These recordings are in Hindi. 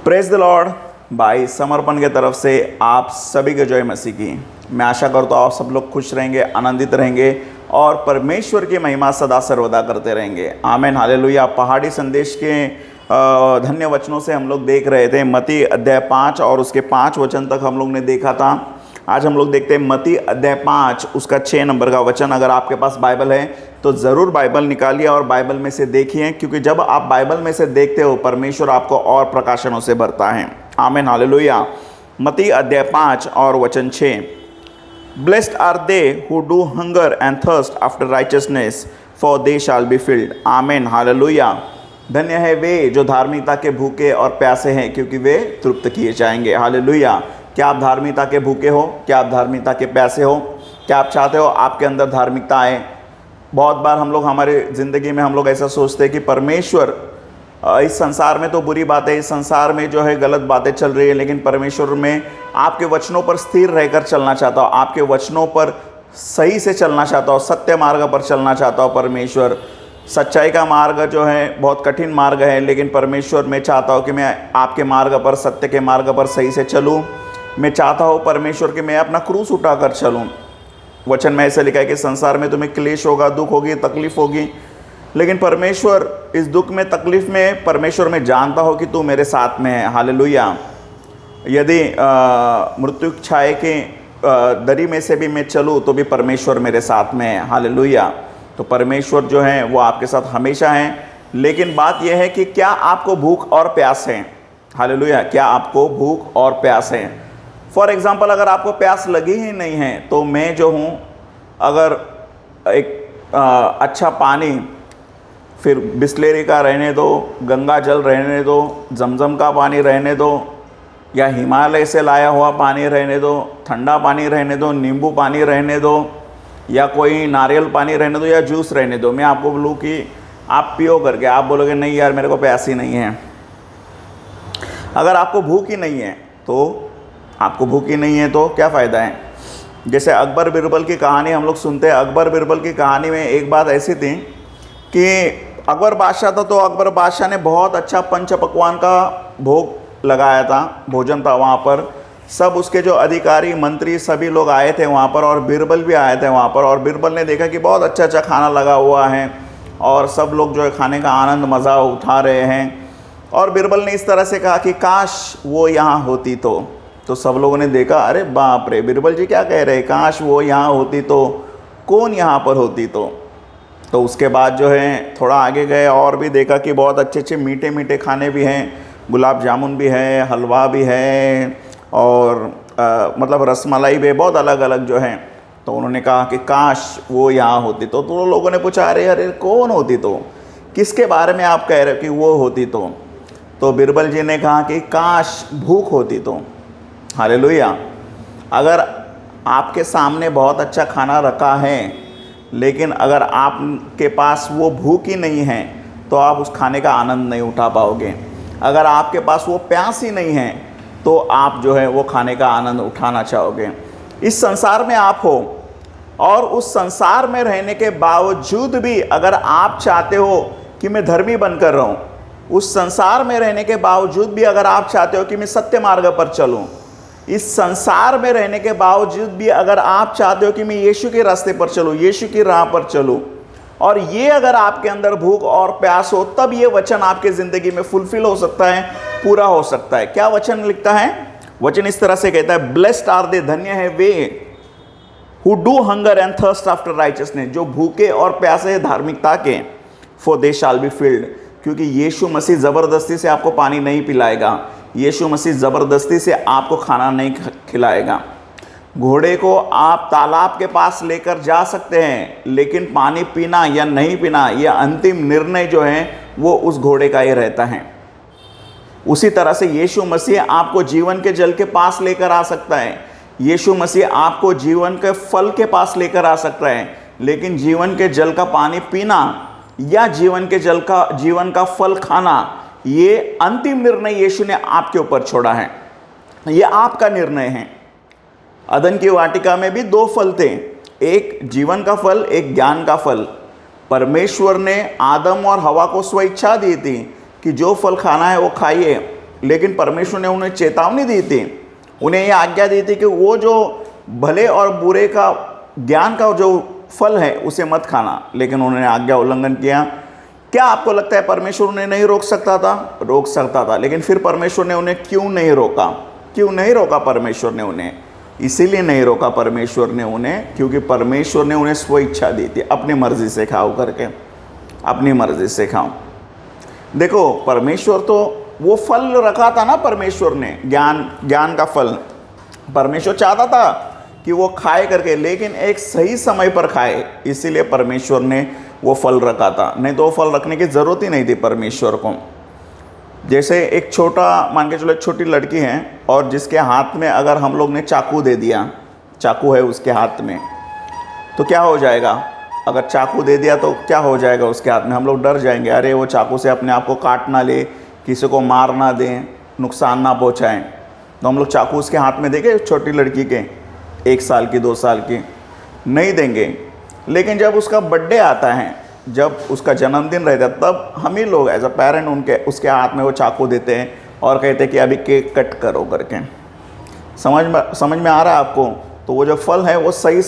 Praise the Lord. भाई समर्पण के तरफ से आप सभी के जय मसीह की। मैं आशा करता हूँ आप सब लोग खुश रहेंगे, आनंदित रहेंगे और परमेश्वर की महिमा सदा सर्वदा करते रहेंगे। आमीन, हालेलुया। पहाड़ी संदेश के धन्य वचनों से हम लोग देख रहे थे मत्ती अध्याय 5 और उसके 5 वचन तक हम लोग ने देखा था। आज हम लोग देखते हैं मत्ती अध्याय 5 उसका 6 नंबर का वचन। अगर आपके पास बाइबल है तो ज़रूर बाइबल निकालिए और बाइबल में से देखिए, क्योंकि जब आप बाइबल में से देखते हो परमेश्वर आपको और प्रकाशनों से भरता है। आमीन, हालेलुया। मत्ती अध्याय 5 और वचन 6। Blessed are they who do hunger and thirst after righteousness, for they shall be filled. आमीन, हालेलुया। धन्य है वे जो धार्मिकता के भूखे और प्यासे हैं, क्योंकि वे तृप्त किए जाएंगे। हालेलुया। क्या आप धार्मिकता के भूखे हो? क्या आप धार्मिकता के प्यासे हो? क्या आप चाहते हो आपके अंदर धार्मिकता आए? बहुत बार हम लोग हमारे ज़िंदगी में हम लोग ऐसा सोचते हैं कि परमेश्वर, इस संसार में तो बुरी बातें, इस संसार में जो है गलत बातें चल रही है, लेकिन परमेश्वर में आपके वचनों पर स्थिर रहकर चलना चाहता हूँ, आपके वचनों पर सही से चलना चाहता हूँ, सत्य मार्ग पर चलना चाहता हूँ। परमेश्वर, सच्चाई का मार्ग जो है बहुत कठिन मार्ग है, लेकिन परमेश्वर मैं चाहता हूँ कि मैं आपके मार्ग पर, सत्य के मार्ग पर सही से चलूँ। मैं चाहता हूँ परमेश्वर कि मैं अपना क्रूस उठाकर चलूँ। वचन में ऐसे लिखा है कि संसार में तुम्हें क्लेश होगा, दुख होगी, तकलीफ होगी, लेकिन परमेश्वर इस दुख में, तकलीफ में, परमेश्वर मैं जानता हूँ कि तू मेरे साथ में है। हालेलुया। यदि मृत्यु छाए के दरी में से भी मैं चलूँ तो भी परमेश्वर मेरे साथ में है। हालेलुया। तो परमेश्वर जो है वो आपके साथ हमेशा हैं, लेकिन बात यह है कि क्या आपको भूख और प्यास है? हालेलुया। क्या आपको भूख और प्यास है? फॉर एग्ज़ाम्पल, अगर आपको प्यास लगी ही नहीं है तो मैं जो हूँ, अगर एक अच्छा पानी, फिर बिस्लेरी का रहने दो, गंगा जल रहने दो, जमजम का पानी रहने दो, या हिमालय से लाया हुआ पानी रहने दो, ठंडा पानी रहने दो, नींबू पानी रहने दो, या कोई नारियल पानी रहने दो, या जूस रहने दो, मैं आपको बोलूँ कि आप पियो करके, आप बोलोगे नहीं यार मेरे को प्यास ही नहीं है। अगर आपको भूख ही नहीं है तो क्या फ़ायदा है? जैसे अकबर बिरबल की कहानी हम लोग सुनते हैं। अकबर बिरबल की कहानी में एक बात ऐसी थी कि अकबर बादशाह था, तो अकबर बादशाह ने बहुत अच्छा पंच पकवान का भोग लगाया था, भोजन था वहाँ पर। सब उसके जो अधिकारी, मंत्री, सभी लोग आए थे वहाँ पर, और बिरबल भी आए थे वहाँ पर। और बिरबल ने देखा कि बहुत अच्छा अच्छा खाना लगा हुआ है और सब लोग जो है खाने का आनंद, मज़ा उठा रहे हैं। और बिरबल ने इस तरह से कहा कि काश वो यहाँ होती तो सब लोगों ने देखा, अरे बाप रे, बिरबल जी क्या कह रहे हैं, काश वो यहाँ होती तो, कौन यहाँ पर होती तो उसके बाद जो है थोड़ा आगे गए और भी देखा कि बहुत अच्छे अच्छे मीठे मीठे खाने भी हैं, गुलाब जामुन भी है, हलवा भी है, और मतलब रसमलाई भी, बहुत अलग अलग जो है। तो उन्होंने कहा कि काश वो यहाँ होती तो लोगों ने पूछा, अरे अरे कौन होती तो, किसके बारे में आप कह रहे हो कि वो होती तो बिरबल जी ने कहा कि काश भूख होती तो। हालेलुया। अगर आपके सामने बहुत अच्छा खाना रखा है, लेकिन अगर आपके पास वो भूख ही नहीं है तो आप उस खाने का आनंद नहीं उठा पाओगे। अगर आपके पास वो प्यास ही नहीं है तो आप जो है वो खाने का आनंद उठाना चाहोगे। इस संसार में आप हो, और उस संसार में रहने के बावजूद भी अगर आप चाहते हो कि मैं धर्मी बनकर रहूं, उस संसार में रहने के बावजूद भी अगर आप चाहते हो कि मैं सत्य मार्ग पर चलूं, इस संसार में रहने के बावजूद भी अगर आप चाहते हो कि मैं यीशु के रास्ते पर चलूं, यीशु की राह पर चलूं, और ये अगर आपके अंदर भूख और प्यास हो, तब ये वचन आपके ज़िंदगी में फुलफिल हो सकता है, पूरा हो सकता है। क्या वचन लिखता है? वचन इस तरह से कहता है, ब्लेस्ड आर दे, धन्य है वे who do hunger and thirst after righteousness, जो भूखे और प्यासे हैं धार्मिकता के, for they shall be filled. क्योंकि यीशु मसीह ज़बरदस्ती से आपको पानी नहीं पिलाएगा, यीशु मसीह ज़बरदस्ती से आपको खाना नहीं खिलाएगा। घोड़े को आप तालाब के पास लेकर जा सकते हैं, लेकिन पानी पीना या नहीं पीना, यह अंतिम निर्णय जो है वो उस घोड़े का ही रहता है। उसी तरह से यीशु मसीह आपको जीवन के जल के पास लेकर आ सकता है, यीशु मसीह आपको जीवन के फल के पास लेकर आ सकता है, लेकिन जीवन के जल का पानी पीना या जीवन का फल खाना, ये अंतिम निर्णय यीशु ने आपके ऊपर छोड़ा है। ये आपका निर्णय है। अदन की वाटिका में भी 2 फल थे, एक जीवन का फल, एक ज्ञान का फल। परमेश्वर ने आदम और हवा को स्वेच्छा दी थी कि जो फल खाना है वो खाइए, लेकिन परमेश्वर ने उन्हें चेतावनी दी थी, उन्हें ये आज्ञा दी थी कि वो जो भले और बुरे का ज्ञान का जो फल है उसे मत खाना, लेकिन उन्होंने आज्ञा उल्लंघन किया। क्या आपको लगता है परमेश्वर उन्हें नहीं रोक सकता था? रोक सकता था, लेकिन फिर परमेश्वर ने उन्हें क्यों नहीं रोका? क्यों नहीं रोका परमेश्वर ने उन्हें? इसीलिए नहीं रोका परमेश्वर ने उन्हें क्योंकि परमेश्वर ने उन्हें स्व इच्छा दी थी, अपनी मर्जी से खाओ करके, अपनी मर्जी से खाओ। देखो, परमेश्वर तो वो फल रखा था ना, परमेश्वर ने ज्ञान का फल परमेश्वर चाहता था कि वो खाए करके, लेकिन एक सही समय पर खाए, इसीलिए परमेश्वर ने वो फल रखा था। नहीं तो वो फल रखने की ज़रूरत ही नहीं थी परमेश्वर को। जैसे एक छोटा, मान के चलो एक छोटी लड़की है और जिसके हाथ में अगर हम लोग ने चाकू दे दिया, चाकू है उसके हाथ में, तो क्या हो जाएगा? अगर चाकू दे दिया तो क्या हो जाएगा उसके हाथ में? हम लोग डर जाएंगे, अरे वो चाकू से अपने आप को काट ना ले, किसी को मार ना दें, नुकसान ना पहुँचाएँ। तो हम लोग चाकू उसके हाथ में देंगे छोटी लड़की के, 1 साल की 2 साल की? नहीं देंगे। लेकिन जब उसका बर्थडे आता है, जब उसका जन्मदिन रहता है, तब हम ही लोग एज अ पेरेंट उसके हाथ में वो चाकू देते हैं और कहते हैं कि अभी केक कट करो करके। समझ में आ रहा है आपको? तो वो जो फल है वो सही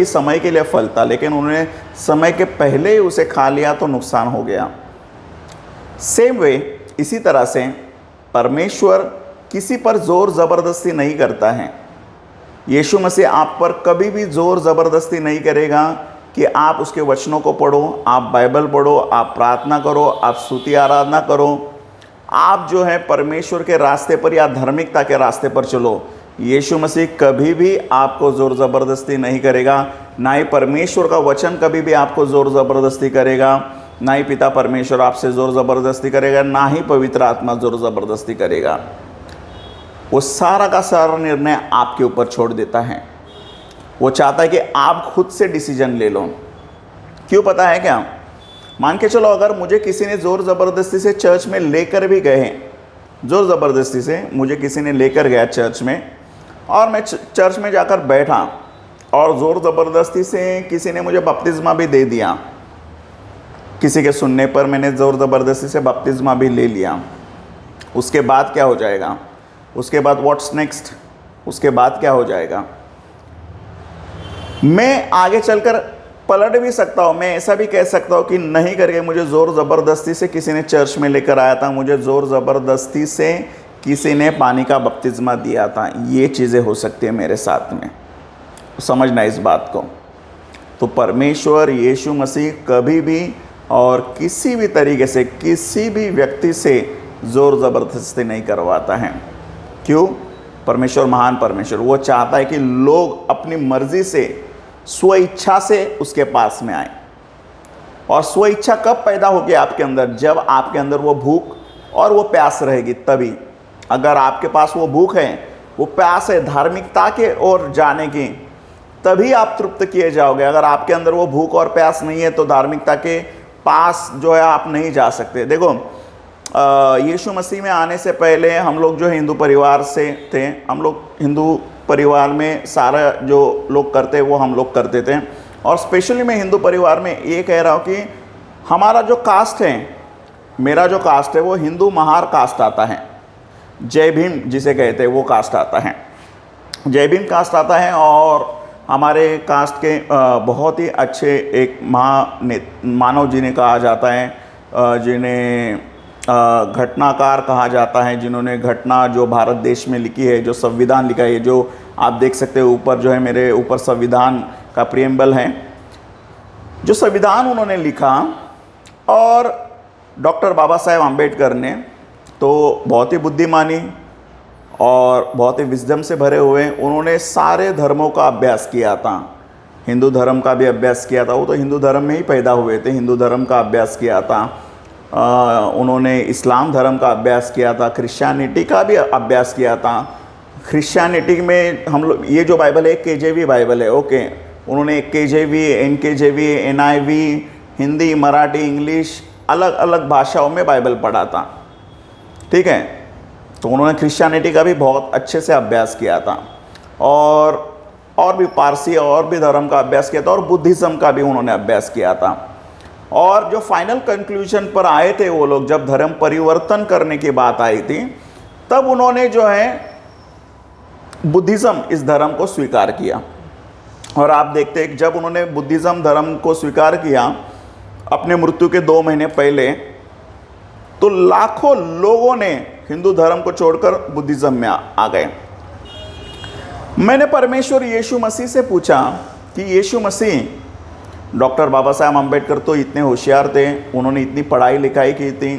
समय के लिए फल था, लेकिन उन्होंने समय के पहले ही उसे खा लिया तो नुकसान हो गया। सेम वे, इसी तरह से परमेश्वर किसी पर ज़ोर ज़बरदस्ती नहीं करता है। यीशु मसीह आप पर कभी भी ज़ोर ज़बरदस्ती नहीं करेगा कि आप उसके वचनों को पढ़ो, आप बाइबल पढ़ो, आप प्रार्थना करो, आप स्तुति आराधना करो, आप जो है परमेश्वर के रास्ते पर या धार्मिकता के रास्ते पर चलो। यीशु मसीह कभी भी आपको ज़ोर ज़बरदस्ती नहीं करेगा, ना ही परमेश्वर का वचन कभी भी आपको ज़ोर ज़बरदस्ती करेगा, ना ही पिता परमेश्वर आपसे ज़ोर ज़बरदस्ती करेगा, ना ही पवित्र आत्मा ज़ोर ज़बरदस्ती करेगा। वो सारा का सारा निर्णय आपके ऊपर छोड़ देता है। वो चाहता है कि आप खुद से डिसीजन ले लो। क्यों पता है क्या? मान के चलो अगर मुझे किसी ने ज़ोर ज़बरदस्ती से चर्च में लेकर भी गए, ज़ोर ज़बरदस्ती से मुझे किसी ने लेकर गया चर्च में, और मैं चर्च में जाकर बैठा और ज़ोर ज़बरदस्ती से किसी ने मुझे बपतिस्मा भी दे दिया, किसी के सुनने पर मैंने ज़ोर ज़बरदस्ती से बपतिस्मा भी ले लिया, उसके बाद क्या हो जाएगा? उसके बाद व्हाट्स नेक्स्ट? उसके बाद क्या हो जाएगा? मैं आगे चलकर पलट भी सकता हूँ, मैं ऐसा भी कह सकता हूँ कि नहीं करके मुझे ज़ोर ज़बरदस्ती से किसी ने चर्च में लेकर आया था, मुझे ज़ोर ज़बरदस्ती से किसी ने पानी का बपतिस्मा दिया था। ये चीज़ें हो सकती है मेरे साथ में, समझना इस बात को। तो परमेश्वर यीशु मसीह कभी भी और किसी भी तरीके से किसी भी व्यक्ति से ज़ोर ज़बरदस्ती नहीं करवाता है। क्यों? परमेश्वर महान परमेश्वर, वो चाहता है कि लोग अपनी मर्जी से, स्व इच्छा से उसके पास में आए। और स्व इच्छा कब पैदा होगी आपके अंदर? जब आपके अंदर वो भूख और वो प्यास रहेगी, तभी। अगर आपके पास वो भूख है, वो प्यास है धार्मिकता के ओर जाने की, तभी आप तृप्त किए जाओगे। अगर आपके अंदर वो भूख और प्यास नहीं है तो धार्मिकता के पास जो है आप नहीं जा सकते। देखो, यीशु मसीह में आने से पहले हम लोग जो हिंदू परिवार से थे, हम लोग हिंदू परिवार में सारा जो लोग करते वो हम लोग करते थे। और स्पेशली मैं हिंदू परिवार में ये कह रहा हूँ कि हमारा जो कास्ट है, मेरा जो कास्ट है वो हिंदू महार कास्ट आता है, जय भीम जिसे कहते हैं वो कास्ट आता है, जय भीम कास्ट आता है। और हमारे कास्ट के बहुत ही अच्छे एक मानव जिन्हें कहा जाता है, जिन्हें घटनाकार कहा जाता है, जिन्होंने घटना जो भारत देश में लिखी है, जो संविधान लिखा है, जो आप देख सकते हो ऊपर जो है मेरे ऊपर संविधान का प्रियम्बल है, जो संविधान उन्होंने लिखा। और डॉक्टर बाबा साहेब आम्बेडकर ने तो बहुत ही बुद्धिमानी और बहुत ही विजडम से भरे हुए, उन्होंने सारे धर्मों का अभ्यास किया था, हिंदू धर्म का भी अभ्यास किया था, वो तो हिंदू धर्म में ही पैदा हुए थे, हिंदू धर्म का अभ्यास किया था, उन्होंने इस्लाम धर्म का अभ्यास किया था, क्रिश्चियनिटी का भी अभ्यास किया था। क्रिश्चियनिटी में हम लोग, ये जो बाइबल है केजेवी बाइबल है, ओके, उन्होंने केजेवी, एनकेजेवी, एनआईवी, हिंदी, मराठी, इंग्लिश, अलग अलग भाषाओं में बाइबल पढ़ा था, ठीक है। तो उन्होंने क्रिश्चियनिटी का भी बहुत अच्छे से अभ्यास किया था, और भी पारसी और भी धर्म का अभ्यास किया था, और बुद्धिज़्म का भी उन्होंने अभ्यास किया था। और जो फाइनल कंक्लूजन पर आए थे वो लोग, जब धर्म परिवर्तन करने की बात आई थी, तब उन्होंने जो है बुद्धिज़्म इस धर्म को स्वीकार किया। और आप देखते हैं जब उन्होंने बुद्धिज़्म धर्म को स्वीकार किया अपने मृत्यु के 2 महीने पहले, तो लाखों लोगों ने हिंदू धर्म को छोड़कर बुद्धिज़्म में आ गए। मैंने परमेश्वर यीशु मसीह से पूछा कि यीशु मसीह, डॉक्टर बाबा साहब अम्बेडकर तो इतने होशियार थे, उन्होंने इतनी पढ़ाई लिखाई की थी,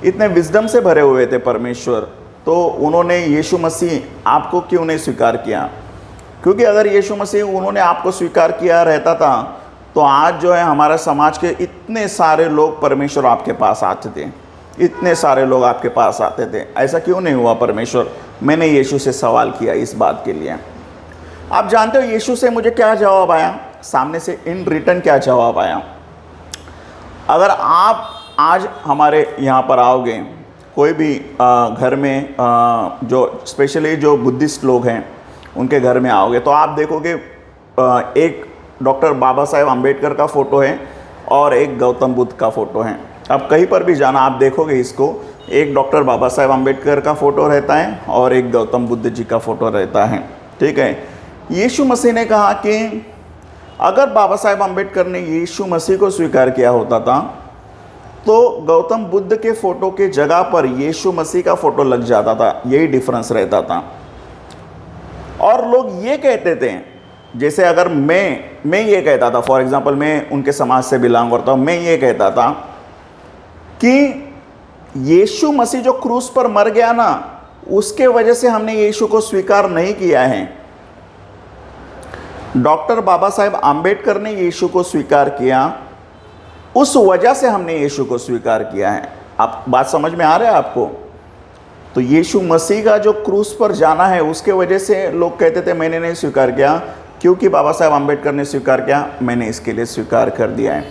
इतने विजडम से भरे हुए थे परमेश्वर, तो उन्होंने यीशु मसीह आपको क्यों नहीं स्वीकार किया? क्योंकि अगर यीशु मसीह उन्होंने आपको स्वीकार किया रहता था तो आज जो है हमारे समाज के इतने सारे लोग परमेश्वर आपके पास आते थे, इतने सारे लोग आपके पास आते थे। ऐसा क्यों नहीं हुआ परमेश्वर? मैंने यीशु से सवाल किया इस बात के लिए। आप जानते हो यीशु से मुझे क्या जवाब आया, सामने से इन रिटर्न क्या जवाब आया? अगर आप आज हमारे यहाँ पर आओगे, कोई भी घर में जो स्पेशली जो बुद्धिस्ट लोग हैं उनके घर में आओगे, तो आप देखोगे एक डॉक्टर बाबा साहेब अम्बेडकर का फ़ोटो है और एक गौतम बुद्ध का फ़ोटो है। अब कहीं पर भी जाना आप देखोगे इसको, एक डॉक्टर बाबा साहेब अम्बेडकर का फ़ोटो रहता है और एक गौतम बुद्ध जी का फ़ोटो रहता है। ठीक है, यीशु मसीह ने कहा कि अगर बाबा साहेब अम्बेडकर ने यीशु मसीह को स्वीकार किया होता था तो गौतम बुद्ध के फ़ोटो के जगह पर यीशु मसीह का फ़ोटो लग जाता था, यही डिफरेंस रहता था। और लोग ये कहते थे, जैसे अगर मैं ये कहता था, फॉर एग्जांपल मैं उनके समाज से बिलोंग करता हूँ, मैं ये कहता था कि यीशु मसीह जो क्रूस पर मर गया ना, उसके वजह से हमने यीशु को स्वीकार नहीं किया है। डॉक्टर बाबा साहेब आम्बेडकर ने यीशु को स्वीकार किया, उस वजह से हमने यीशु को स्वीकार किया है। आप बात समझ में आ रहा है आपको? तो यीशु मसीह का जो क्रूस पर जाना है उसके वजह से लोग कहते थे मैंने नहीं स्वीकार किया, क्योंकि बाबा साहेब आम्बेडकर ने स्वीकार किया, मैंने इसके लिए स्वीकार कर दिया है।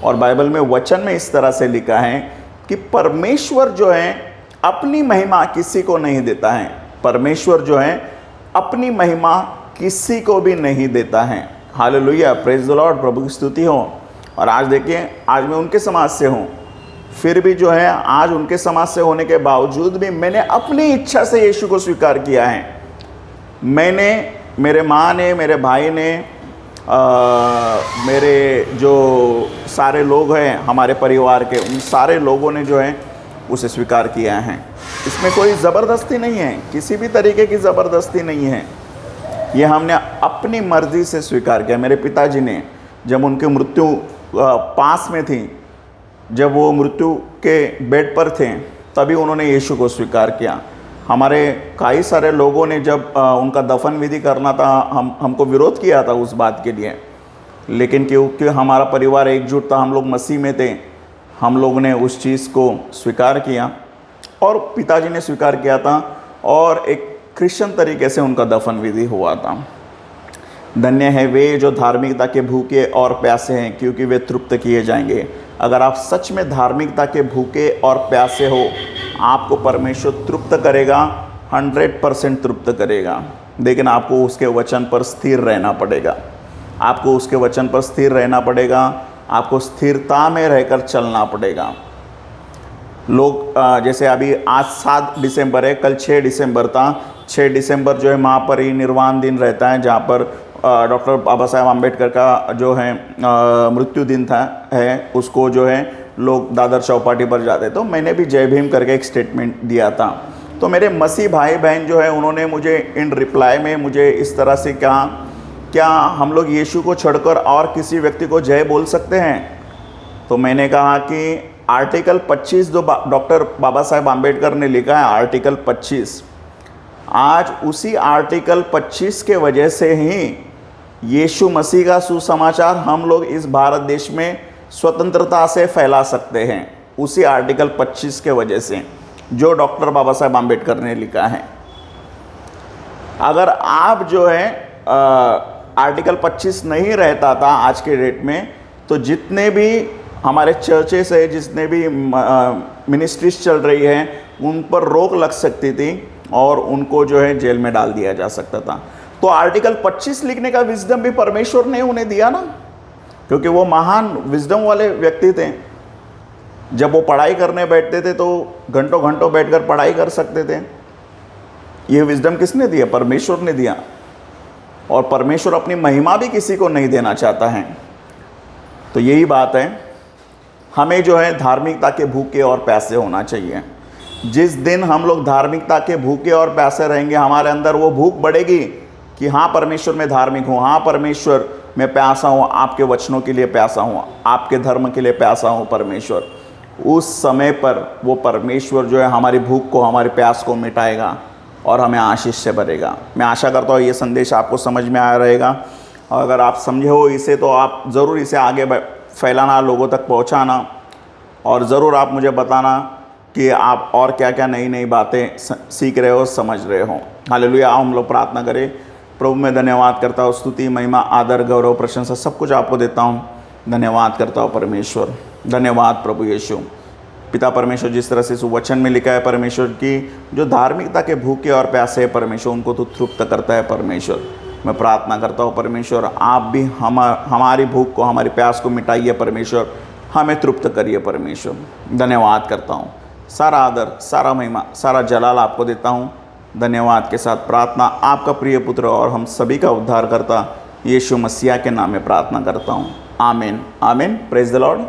और बाइबल में वचन में इस तरह से लिखा है कि परमेश्वर जो है अपनी महिमा किसी को नहीं देता है, परमेश्वर जो है अपनी महिमा किसी को भी नहीं देता है। हालेलुया, प्रेज द लॉर्ड, प्रभु की स्तुति हो। और आज देखिए, आज मैं उनके समाज से हूँ, फिर भी जो है आज उनके समाज से होने के बावजूद भी मैंने अपनी इच्छा से यीशु को स्वीकार किया है। मैंने, मेरे माँ ने, मेरे भाई ने, मेरे जो सारे लोग हैं हमारे परिवार के, उन सारे लोगों ने जो है उसे स्वीकार किया है। इसमें कोई ज़बरदस्ती नहीं है, किसी भी तरीके की ज़बरदस्ती नहीं है, ये हमने अपनी मर्ज़ी से स्वीकार किया। मेरे पिताजी ने जब उनकी मृत्यु पास में थी, जब वो मृत्यु के बेड पर थे, तभी उन्होंने यीशु को स्वीकार किया। हमारे कई सारे लोगों ने जब उनका दफन विधि करना था, हमको विरोध किया था उस बात के लिए, लेकिन क्योंकि हमारा परिवार एकजुट था, हम लोग मसीह में थे, हम लोग ने उस चीज़ को स्वीकार किया और पिताजी ने स्वीकार किया था और एक क्रिश्चियन तरीके से उनका दफन विधि हुआ था। धन्य है वे जो धार्मिकता के भूखे और प्यासे हैं, क्योंकि वे तृप्त किए जाएंगे। अगर आप सच में धार्मिकता के भूखे और प्यासे हो, आपको परमेश्वर तृप्त करेगा, 100% तृप्त करेगा। लेकिन आपको उसके वचन पर स्थिर रहना पड़ेगा, आपको उसके वचन पर स्थिर रहना पड़ेगा, आपको स्थिरता में रहकर चलना पड़ेगा। लोग जैसे अभी आज 7 दिसंबर है, कल 6 दिसंबर था, 6 दिसंबर जो है महापरिनिर्वाण दिन रहता है, जहाँ पर डॉक्टर बाबा साहेब आम्बेडकर का जो है मृत्यु दिन है, उसको जो है लोग दादर चौपाटी पर जाते। तो मैंने भी जय भीम करके एक स्टेटमेंट दिया था। तो मेरे मसीह भाई बहन जो है उन्होंने मुझे इन रिप्लाई में मुझे इस तरह से कहा, क्या हम लोग यीशु को छोड़कर और किसी व्यक्ति को जय बोल सकते हैं? तो मैंने कहा कि आर्टिकल 25 जो डॉक्टर बाबा साहेब आम्बेडकर ने लिखा है, आर्टिकल 25, आज उसी आर्टिकल 25 के वजह से ही यीशु मसीह का सुसमाचार हम लोग इस भारत देश में स्वतंत्रता से फैला सकते हैं, उसी आर्टिकल 25 के वजह से जो डॉक्टर बाबा साहेब आम्बेडकर ने लिखा है। अगर आप जो है आर्टिकल 25 नहीं रहता था आज के डेट में, तो जितने भी हमारे चर्चेस है, जितने भी मिनिस्ट्रीज चल रही हैं, उन पर रोक लग सकती थी और उनको जो है जेल में डाल दिया जा सकता था। तो आर्टिकल 25 लिखने का विजडम भी परमेश्वर ने उन्हें दिया ना, क्योंकि वो महान विजडम वाले व्यक्ति थे। जब वो पढ़ाई करने बैठते थे तो घंटों घंटों बैठकर पढ़ाई कर सकते थे। ये विजडम किसने दिया? परमेश्वर ने दिया। और परमेश्वर अपनी महिमा भी किसी को नहीं देना चाहता है। तो यही बात है, हमें जो है धार्मिकता के भूखे और प्यासे होना चाहिए। जिस दिन हम लोग धार्मिकता के भूखे और प्यासे रहेंगे, हमारे अंदर वो भूख बढ़ेगी कि हाँ परमेश्वर मैं धार्मिक हूँ, हाँ परमेश्वर मैं प्यासा हूँ, आपके वचनों के लिए प्यासा हूँ, आपके धर्म के लिए प्यासा हूँ परमेश्वर। उस समय पर वो परमेश्वर जो है हमारी भूख को, हमारे प्यास को मिटाएगा और हमें आशीष से भरेगा। मैं आशा करता हूँ ये संदेश आपको समझ में आया रहेगा, और अगर आप समझे हो इसे तो आप ज़रूर इसे आगे फैलाना, लोगों तक पहुँचाना, और ज़रूर आप मुझे बताना कि आप और क्या क्या नई नई बातें सीख रहे हो, समझ रहे हो। हालेलुया। आओ हम लोग प्रार्थना करें। प्रभु मैं धन्यवाद करता हूँ, स्तुति महिमा आदर गौरव प्रशंसा सब कुछ आपको देता हूँ। धन्यवाद करता हूँ परमेश्वर, धन्यवाद प्रभु यीशु। पिता परमेश्वर, जिस तरह से इस वचन में लिखा है परमेश्वर की जो धार्मिकता के भूखे और प्यासे है परमेश्वर, उनको तो तृप्त करता है परमेश्वर। मैं प्रार्थना करता हूँ परमेश्वर, आप भी हमारी भूख को, हमारी प्यास को मिटाइए परमेश्वर, हमें तृप्त करिए परमेश्वर। धन्यवाद करता हूँ। सारा आदर, सारा महिमा, सारा जलाल आपको देता हूँ। धन्यवाद के साथ प्रार्थना आपका प्रिय पुत्र और हम सभी का उद्धार करता यीशु मसीह के नाम में प्रार्थना करता हूँ। आमीन, आमीन। Praise the Lord.